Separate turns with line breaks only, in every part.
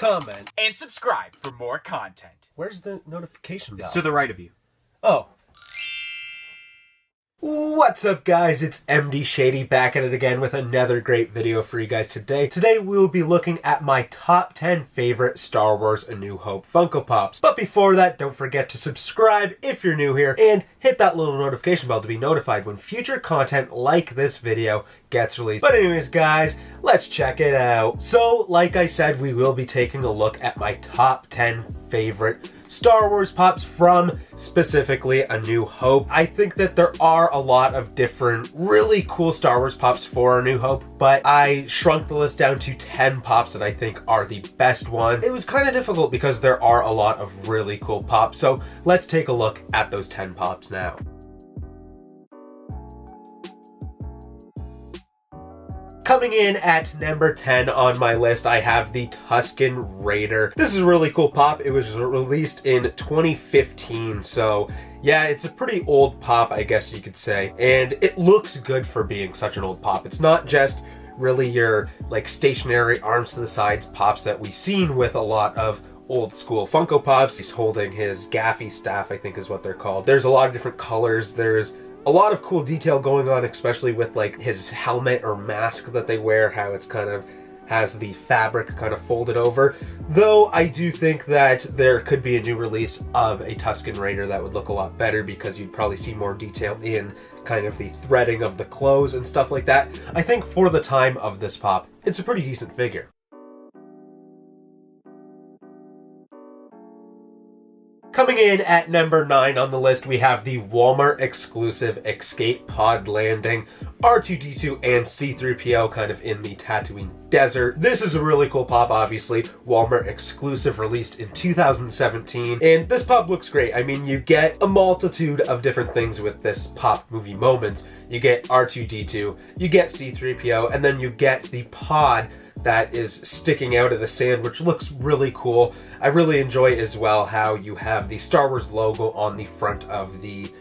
comment,
and subscribe for more content.
Where's the notification bell?
It's to the right of you.
Oh. What's up, guys? It's MD Shady back at it again with another great video for you guys today. Today we will be looking at my top 10 favorite Star Wars A New Hope Funko Pops. But before that, don't forget to subscribe if you're new here and hit that little notification bell to be notified when future content like this video gets released. But anyways, guys, let's check it out. So, like I said, we will be taking a look at my top 10 favorite Star Wars Pops from specifically A New Hope. I think that there are a lot of different really cool Star Wars Pops for A New Hope, but I shrunk the list down to 10 Pops that I think are the best ones. It was kind of difficult because there are a lot of really cool Pops, so let's take a look at those 10 Pops now. Coming in at number 10 on my list, I have the Tuscan Raider. This is a really cool pop. It was released in 2015, so yeah, it's a pretty old pop, I guess you could say. And it looks good for being such an old pop. It's not just really your like stationary arms to the sides pops that we've seen with a lot of old school Funko Pops. He's holding his gaffy staff, I think is what they're called. There's a lot of different colors. There's a lot of cool detail going on, especially with like his helmet or mask that they wear, how it's kind of has the fabric kind of folded over. Though I do think that there could be a new release of a Tuscan Raider that would look a lot better because you'd probably see more detail in kind of the threading of the clothes and stuff like that. I think for the time of this pop, it's a pretty decent figure. Coming in at number 9 on the list, we have the Walmart exclusive Escape Pod Landing R2D2 and C-3PO kind of in the Tatooine desert. This is a really cool pop, obviously. Walmart exclusive, released in 2017. And this pop looks great. I mean, you get a multitude of different things with this pop movie moments. You get R2D2, you get C-3PO, and then you get the pod that is sticking out of the sand, which looks really cool. I really enjoy as well how you have the Star Wars logo on the front of the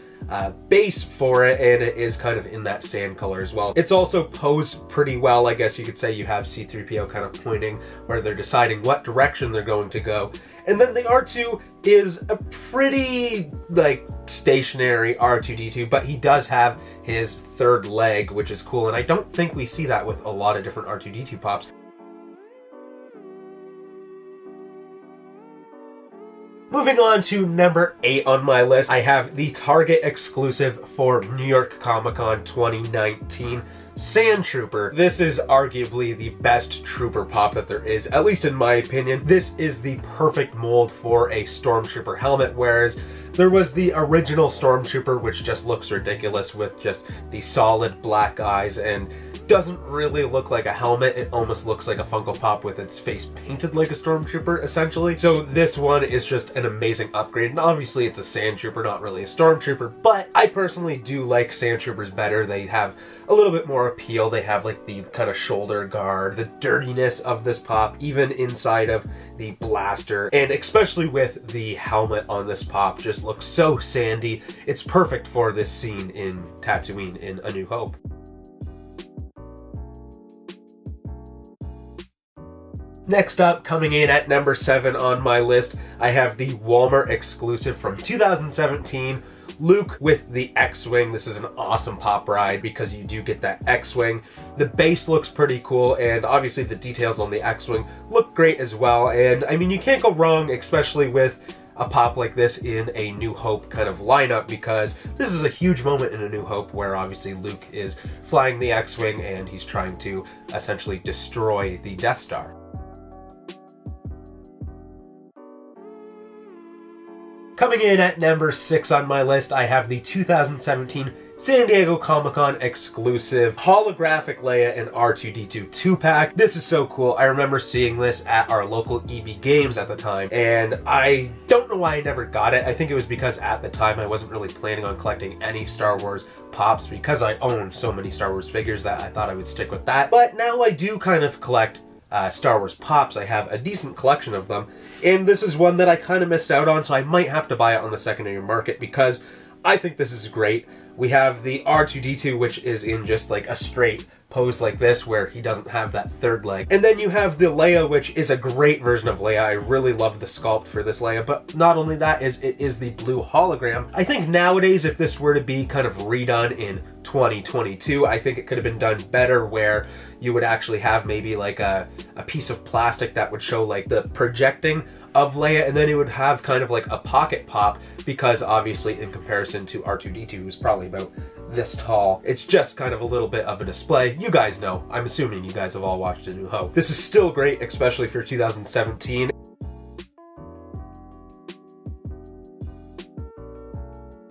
base for it, and it is kind of in that sand color as well. It's also posed pretty well, I guess you could say. You have C-3PO kind of pointing where they're deciding what direction they're going to go. And then the R2 is a pretty, like, stationary R2-D2, but he does have his third leg, which is cool, and I don't think we see that with a lot of different R2-D2 pops. Moving on to number 8 on my list, I have the Target exclusive for New York Comic Con 2019 Sand Trooper. This is arguably the best trooper pop that there is, at least in my opinion. This is the perfect mold for a Stormtrooper helmet, whereas there was the original Stormtrooper, which just looks ridiculous with just the solid black eyes and doesn't really look like a helmet. It almost looks like a Funko Pop with its face painted like a Stormtrooper, essentially. So this one is just an amazing upgrade, and obviously it's a Sand Trooper, not really a Stormtrooper, but I personally do like Sand Troopers better. They have a little bit more appeal. They have like the kind of shoulder guard, the dirtiness of this pop, even inside of the blaster, and especially with the helmet on this pop, just looks so sandy. It's perfect for this scene in Tatooine in A New Hope. Next up, coming in at number 7 on my list, I have the Walmart exclusive from 2017, Luke with the Xwing. This is an awesome pop ride because you do get that Xwing. The base looks pretty cool, and obviously the details on the Xwing look great as well. And I mean, you can't go wrong, especially with a pop like this in a New Hope kind of lineup, because this is a huge moment in A New Hope where obviously Luke is flying the X-Wing and he's trying to essentially destroy the Death Star. Coming in at number 6 on my list, I have the 2017 San Diego Comic-Con exclusive holographic Leia and R2D2 2-pack. This is so cool. I remember seeing this at our local EB Games at the time, and I don't know why I never got it. I think it was because at the time I wasn't really planning on collecting any Star Wars pops because I own so many Star Wars figures that I thought I would stick with that. But now I do kind of collect Star Wars pops. I have a decent collection of them, and this is one that I kind of missed out on, so I might have to buy it on the secondary market because I think this is great. We have the R2D2, which is in just like a straight pose like this where he doesn't have that third leg. And then you have the Leia, which is a great version of Leia. I really love the sculpt for this Leia, but not only that, it is the blue hologram. I think nowadays, if this were to be kind of redone in 2022, I think it could have been done better, where you would actually have maybe like a piece of plastic that would show like the projecting of Leia, and then it would have kind of like a pocket pop, because obviously in comparison to R2D2, who's probably about this tall, it's just kind of a little bit of a display. You guys know, I'm assuming you guys have all watched A New Hope. This is still great, especially for 2017.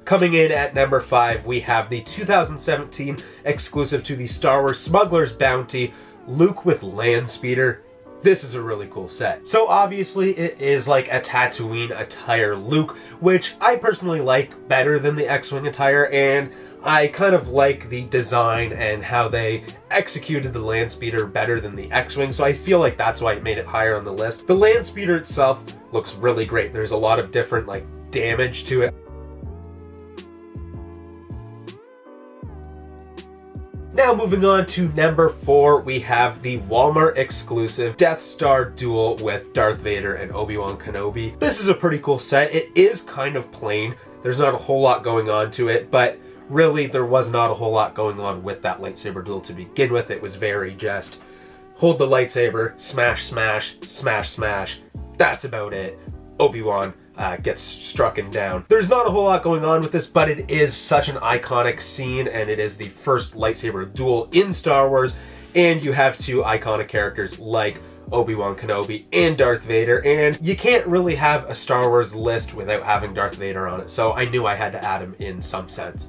Coming in at number 5, we have the 2017 exclusive to the Star Wars Smuggler's Bounty, Luke with Landspeeder. This is a really cool set. So obviously it is like a Tatooine attire Luke, which I personally like better than the X-Wing attire, and I kind of like the design and how they executed the Landspeeder better than the X-Wing, so I feel like that's why it made it higher on the list. The Landspeeder itself looks really great. There's a lot of different like damage to it. Now moving on to number 4, we have the Walmart exclusive Death Star Duel with Darth Vader and Obi-Wan Kenobi. This is a pretty cool set. It is kind of plain. There's not a whole lot going on to it, but really there was not a whole lot going on with that lightsaber duel to begin with. It was very just hold the lightsaber, smash, smash, smash, smash. That's about it. Obi-Wan gets struck down. There's not a whole lot going on with this, but it is such an iconic scene, and it is the first lightsaber duel in Star Wars, and you have two iconic characters like Obi-Wan Kenobi and Darth Vader, and you can't really have a Star Wars list without having Darth Vader on it, so I knew I had to add him in some sense.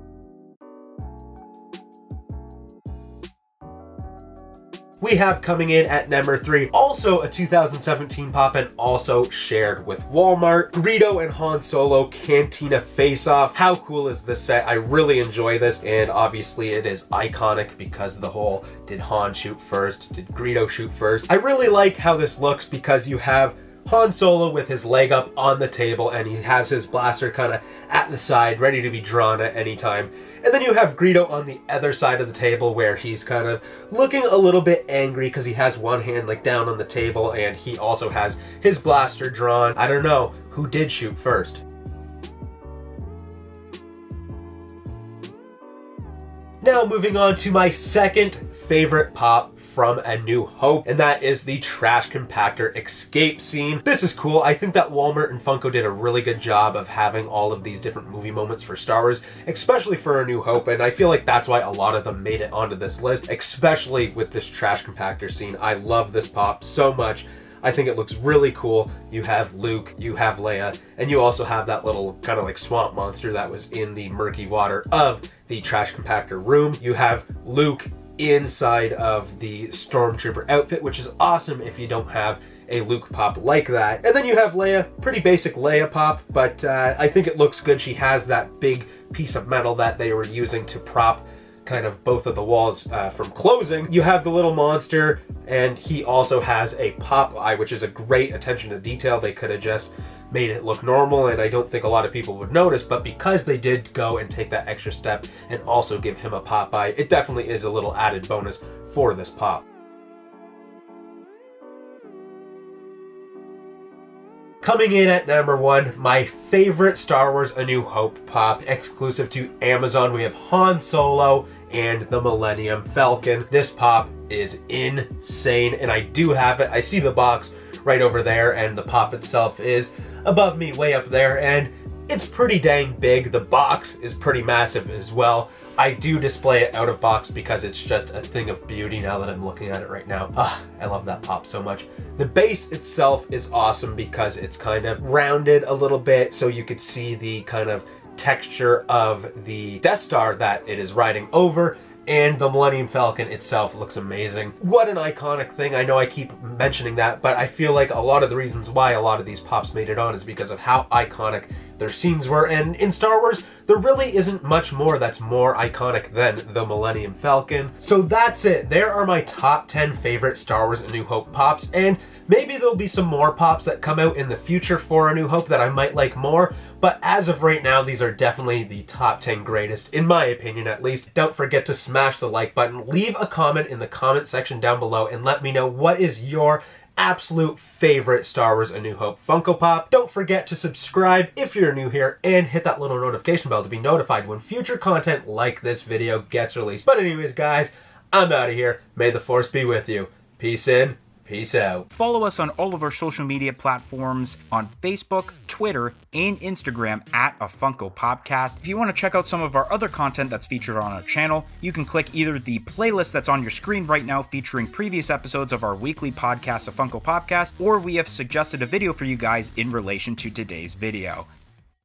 We have coming in at number 3, also a 2017 pop and also shared with Walmart, Greedo and Han Solo Cantina Faceoff. How cool is this set? I really enjoy this, and obviously it is iconic because of the whole, did Han shoot first? Did Greedo shoot first? I really like how this looks because you have Han Solo with his leg up on the table, and he has his blaster kind of at the side, ready to be drawn at any time. And then you have Greedo on the other side of the table, where he's kind of looking a little bit angry because he has one hand like down on the table, and he also has his blaster drawn. I don't know, who did shoot first? Now moving on to my second favorite pop from A New Hope, and that is the Trash Compactor escape scene. This is cool. I think that Walmart and Funko did a really good job of having all of these different movie moments for Star Wars, especially for A New Hope, and I feel like that's why a lot of them made it onto this list, especially with this Trash Compactor scene. I love this pop so much. I think it looks really cool. You have Luke, you have Leia, and you also have that little kind of like swamp monster that was in the murky water of the Trash Compactor room. You have Luke inside of the Stormtrooper outfit, which is awesome if you don't have a Luke pop like that. And then you have Leia, pretty basic Leia pop, but I think it looks good. She has that big piece of metal that they were using to prop kind of both of the walls from closing. You have the little monster, and he also has a pop eye, which is a great attention to detail. They could have just made it look normal, and I don't think a lot of people would notice, but because they did go and take that extra step and also give him a pop eye, it definitely is a little added bonus for this pop. Coming in at number 1, my favorite Star Wars A New Hope pop, exclusive to Amazon, we have Han Solo and the Millennium Falcon. This pop is insane, and I do have it. I see the box right over there, and the pop itself is above me, way up there, and it's pretty dang big. The box is pretty massive as well. I do display it out of box because it's just a thing of beauty now that I'm looking at it right now. I love that pop so much. The base itself is awesome because it's kind of rounded a little bit, so you could see the kind of texture of the Death Star that it is riding over, and the Millennium Falcon itself looks amazing. What an iconic thing. I know I keep mentioning that, but I feel like a lot of the reasons why a lot of these pops made it on is because of how iconic their scenes were, and in Star Wars, there really isn't much more that's more iconic than the Millennium Falcon. So that's it. There are my top 10 favorite Star Wars A New Hope pops, and maybe there'll be some more pops that come out in the future for A New Hope that I might like more, but as of right now, these are definitely the top 10 greatest, in my opinion at least. Don't forget to smash the like button, leave a comment in the comment section down below, and let me know what is your absolute favorite Star Wars A New Hope Funko Pop. Don't forget to subscribe if you're new here, and hit that little notification bell to be notified when future content like this video gets released. But anyways, guys, I'm out of here. May the Force be with you. Peace in, peace out.
Follow us on all of our social media platforms on Facebook, Twitter, and Instagram at A Funko Popcast. If you want to check out some of our other content that's featured on our channel, you can click either the playlist that's on your screen right now featuring previous episodes of our weekly podcast, A Funko Popcast, or we have suggested a video for you guys in relation to today's video.